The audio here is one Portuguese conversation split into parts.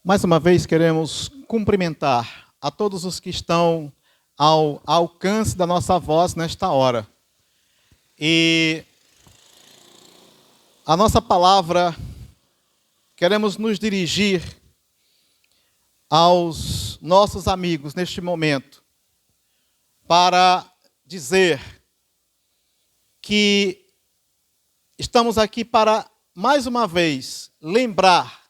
Mais uma vez queremos cumprimentar a todos os que estão ao alcance da nossa voz nesta hora. E a nossa palavra, queremos nos dirigir aos nossos amigos neste momento, para dizer que estamos aqui para, mais uma vez, lembrar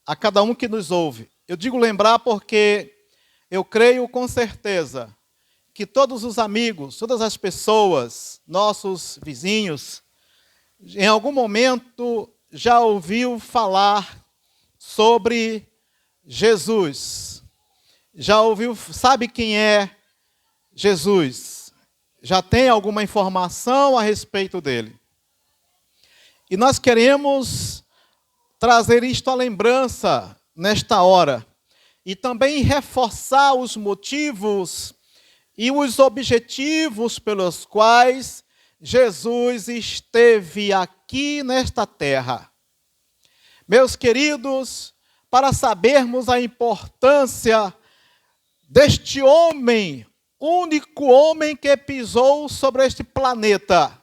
a cada um que nos ouve. Eu digo lembrar porque eu creio com certeza que todos os amigos, todas as pessoas, nossos vizinhos, em algum momento já ouviu falar sobre Jesus. Já ouviu, sabe quem é Jesus? Já tem alguma informação a respeito dele? E nós queremos trazer isto à lembrança nesta hora e também reforçar os motivos e os objetivos pelos quais Jesus esteve aqui nesta terra. Meus queridos, para sabermos a importância deste homem, único homem que pisou sobre este planeta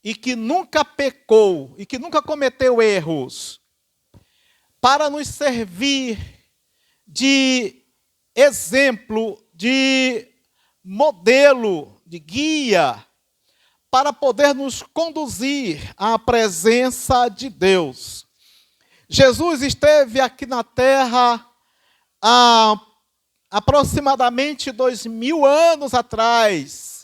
e que nunca pecou e que nunca cometeu erros, para nos servir de exemplo, de modelo, de guia, para poder nos conduzir à presença de Deus. Jesus esteve aqui na terra há aproximadamente 2000 anos atrás.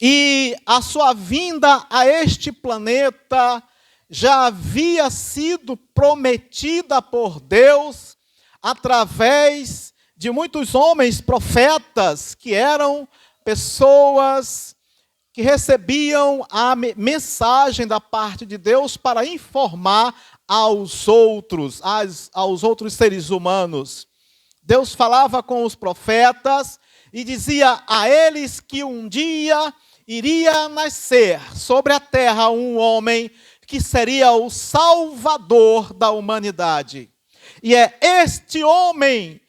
E a sua vinda a este planeta já havia sido prometida por Deus através de muitos homens profetas que eram pessoas que recebiam a mensagem da parte de Deus para informar aos outros seres humanos. Deus falava com os profetas e dizia a eles que um dia iria nascer sobre a terra um homem que seria o Salvador da humanidade. E é este homem,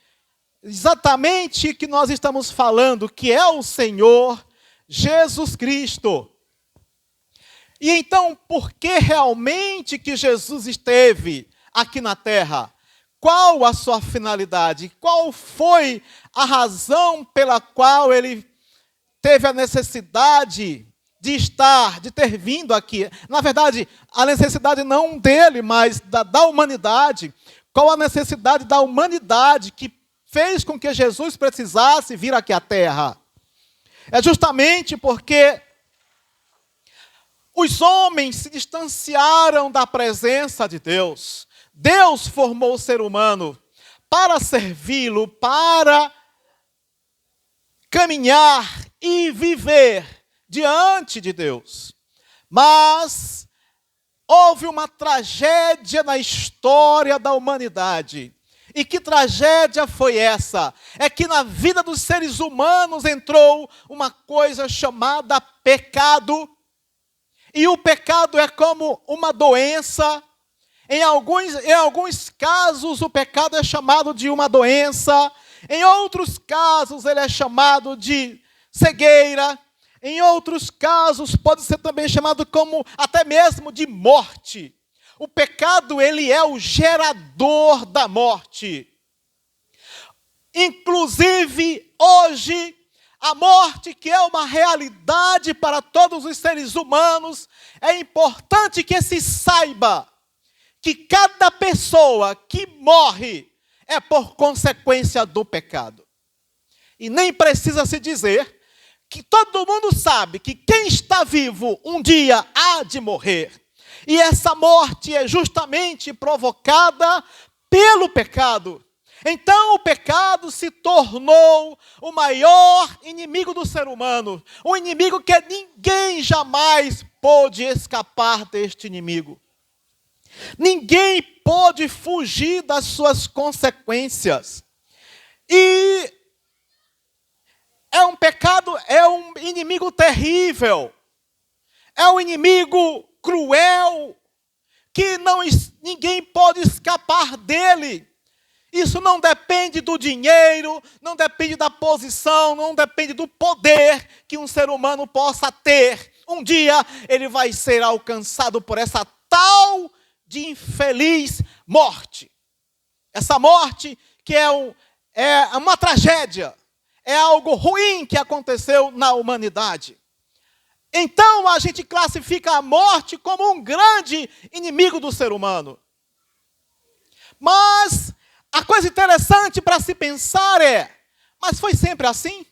exatamente que nós estamos falando, que é o Senhor Jesus Cristo. E então, por que realmente que Jesus esteve aqui na terra? Qual a sua finalidade? Qual foi a razão pela qual ele teve a necessidade de estar, de ter vindo aqui? Na verdade, a necessidade não dele, mas da humanidade. Qual a necessidade da humanidade que fez com que Jesus precisasse vir aqui à terra? É justamente porque os homens se distanciaram da presença de Deus. Deus formou o ser humano para servi-lo, para caminhar e viver diante de Deus. Mas houve uma tragédia na história da humanidade. E que tragédia foi essa? É que na vida dos seres humanos entrou uma coisa chamada pecado. E o pecado é como uma doença. Em alguns casos o pecado é chamado de uma doença. Em outros casos ele é chamado de cegueira. Em outros casos pode ser também chamado como até mesmo de morte. O pecado, ele é o gerador da morte. Inclusive, hoje, a morte, que é uma realidade para todos os seres humanos, é importante que se saiba que cada pessoa que morre é por consequência do pecado. E nem precisa se dizer que todo mundo sabe que quem está vivo um dia há de morrer. E essa morte é justamente provocada pelo pecado. Então o pecado se tornou o maior inimigo do ser humano. Um inimigo que ninguém jamais pôde escapar deste inimigo. Ninguém pôde fugir das suas consequências. E é um pecado, é um inimigo terrível. É um inimigo cruel, que ninguém pode escapar dele. Isso não depende do dinheiro, não depende da posição, não depende do poder que um ser humano possa ter. Um dia ele vai ser alcançado por essa tal de infeliz morte. Essa morte que é uma tragédia, é algo ruim que aconteceu na humanidade. Então a gente classifica a morte como um grande inimigo do ser humano. Mas a coisa interessante para se pensar mas foi sempre assim?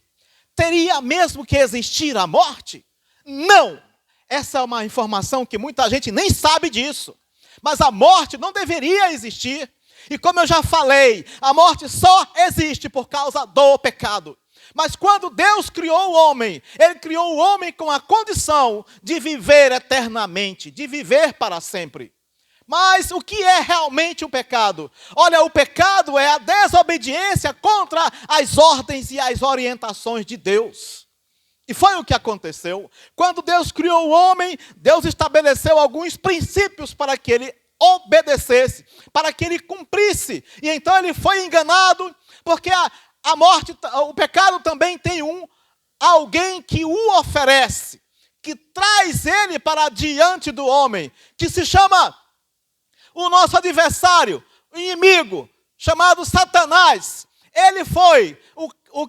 Teria mesmo que existir a morte? Não! Essa é uma informação que muita gente nem sabe disso. Mas a morte não deveria existir. E como eu já falei, a morte só existe por causa do pecado. Mas quando Deus criou o homem, Ele criou o homem com a condição de viver eternamente, de viver para sempre. Mas o que é realmente o pecado? Olha, o pecado é a desobediência contra as ordens e as orientações de Deus. E foi o que aconteceu. Quando Deus criou o homem, Deus estabeleceu alguns princípios para que ele obedecesse, para que ele cumprisse. E então ele foi enganado, porque a morte, o pecado também tem alguém que o oferece, que traz ele para diante do homem, que se chama o nosso adversário, o inimigo, chamado Satanás. Ele foi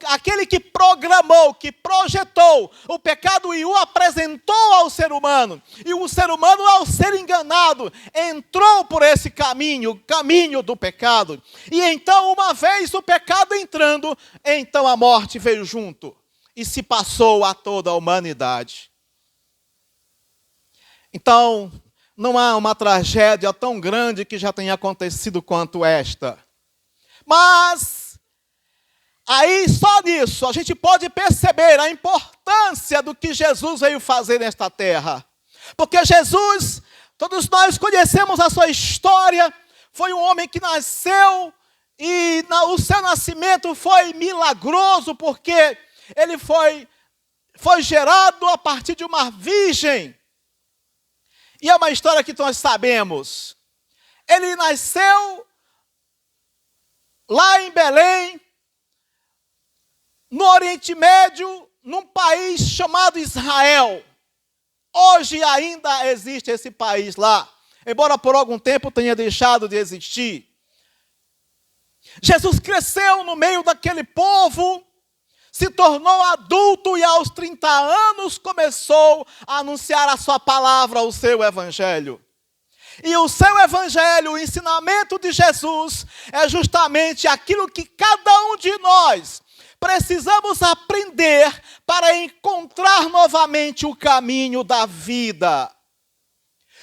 aquele que programou, que projetou o pecado e o apresentou ao ser humano. E o ser humano, ao ser enganado, entrou por esse caminho, o caminho do pecado. E então, uma vez o pecado entrando, então a morte veio junto e se passou a toda a humanidade. Então, não há uma tragédia tão grande que já tenha acontecido quanto esta. Mas aí só nisso a gente pode perceber a importância do que Jesus veio fazer nesta terra. Porque Jesus, todos nós conhecemos a sua história, foi um homem que nasceu e o seu nascimento foi milagroso, porque ele foi gerado a partir de uma virgem. E é uma história que nós sabemos. Ele nasceu lá em Belém, no Oriente Médio, num país chamado Israel. Hoje ainda existe esse país lá, embora por algum tempo tenha deixado de existir. Jesus cresceu no meio daquele povo, se tornou adulto e aos 30 anos começou a anunciar a sua palavra, o seu evangelho. E o seu evangelho, o ensinamento de Jesus, é justamente aquilo que cada um de nós precisamos aprender para encontrar novamente o caminho da vida.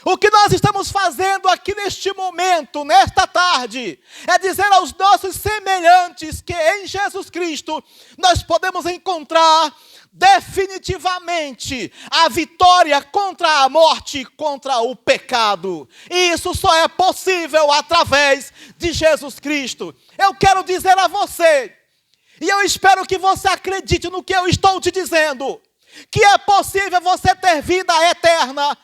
O que nós estamos fazendo aqui neste momento, nesta tarde, é dizer aos nossos semelhantes que em Jesus Cristo nós podemos encontrar definitivamente a vitória contra a morte, contra o pecado. E isso só é possível através de Jesus Cristo. Eu quero dizer a você, e eu espero que você acredite no que eu estou te dizendo, que é possível você ter vida eterna,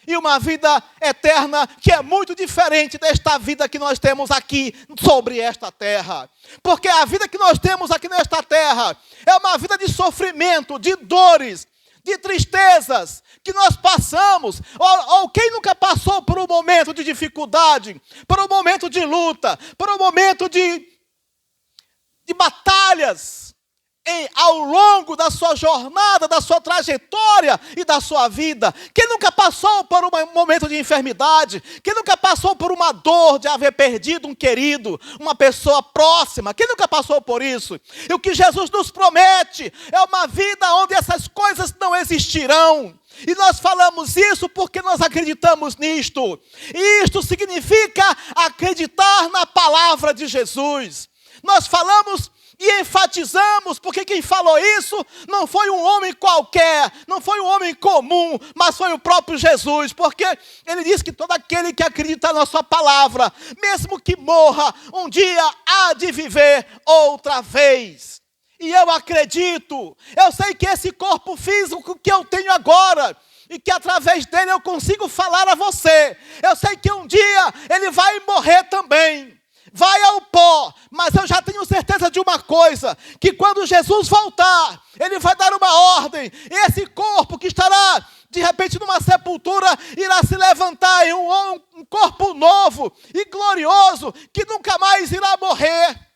e uma vida eterna que é muito diferente desta vida que nós temos aqui sobre esta terra. Porque a vida que nós temos aqui nesta terra é uma vida de sofrimento, de dores, de tristezas que nós passamos, ou quem nunca passou por um momento de dificuldade, por um momento de luta, por um momento de batalhas, ao longo da sua jornada, da sua trajetória e da sua vida. Quem nunca passou por um momento de enfermidade? Quem nunca passou por uma dor de haver perdido um querido, uma pessoa próxima? Quem nunca passou por isso? E o que Jesus nos promete é uma vida onde essas coisas não existirão. E nós falamos isso porque nós acreditamos nisto. E isto significa acreditar na palavra de Jesus. Nós falamos e enfatizamos, porque quem falou isso não foi um homem qualquer, não foi um homem comum, mas foi o próprio Jesus, porque ele disse que todo aquele que acredita na sua palavra, mesmo que morra, um dia há de viver outra vez. E eu acredito, eu sei que esse corpo físico que eu tenho agora, e que através dele eu consigo falar a você, eu sei que um dia ele vai morrer também. Vai ao Mas eu já tenho certeza de uma coisa, que quando Jesus voltar, Ele vai dar uma ordem, e esse corpo que estará, de repente, numa sepultura, irá se levantar em um corpo novo e glorioso, que nunca mais irá morrer.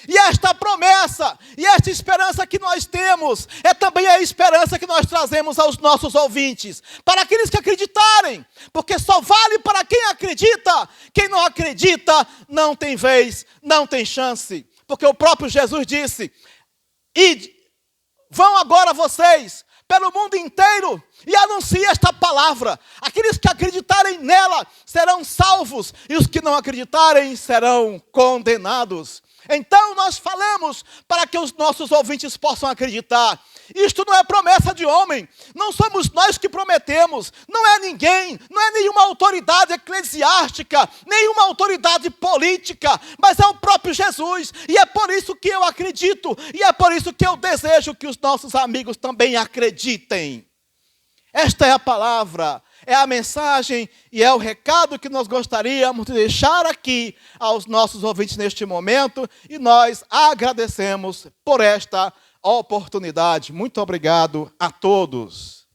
E esta promessa, e esta esperança que nós temos, é também a esperança que nós trazemos aos nossos ouvintes, para aqueles que acreditarem, porque só vale para quem acredita. Quem não acredita não tem vez, não tem chance, porque o próprio Jesus disse: ide, vão agora vocês pelo mundo inteiro e anunciem esta palavra. Aqueles que acreditarem nela serão salvos, e os que não acreditarem serão condenados. Então nós falamos para que os nossos ouvintes possam acreditar. Isto não é promessa de homem, não somos nós que prometemos, não é ninguém, não é nenhuma autoridade eclesiástica, nenhuma autoridade política, mas é o próprio Jesus, e é por isso que eu acredito, e é por isso que eu desejo que os nossos amigos também acreditem. Esta é a palavra, é a mensagem e é o recado que nós gostaríamos de deixar aqui aos nossos ouvintes neste momento, e nós agradecemos por esta oportunidade. Muito obrigado a todos.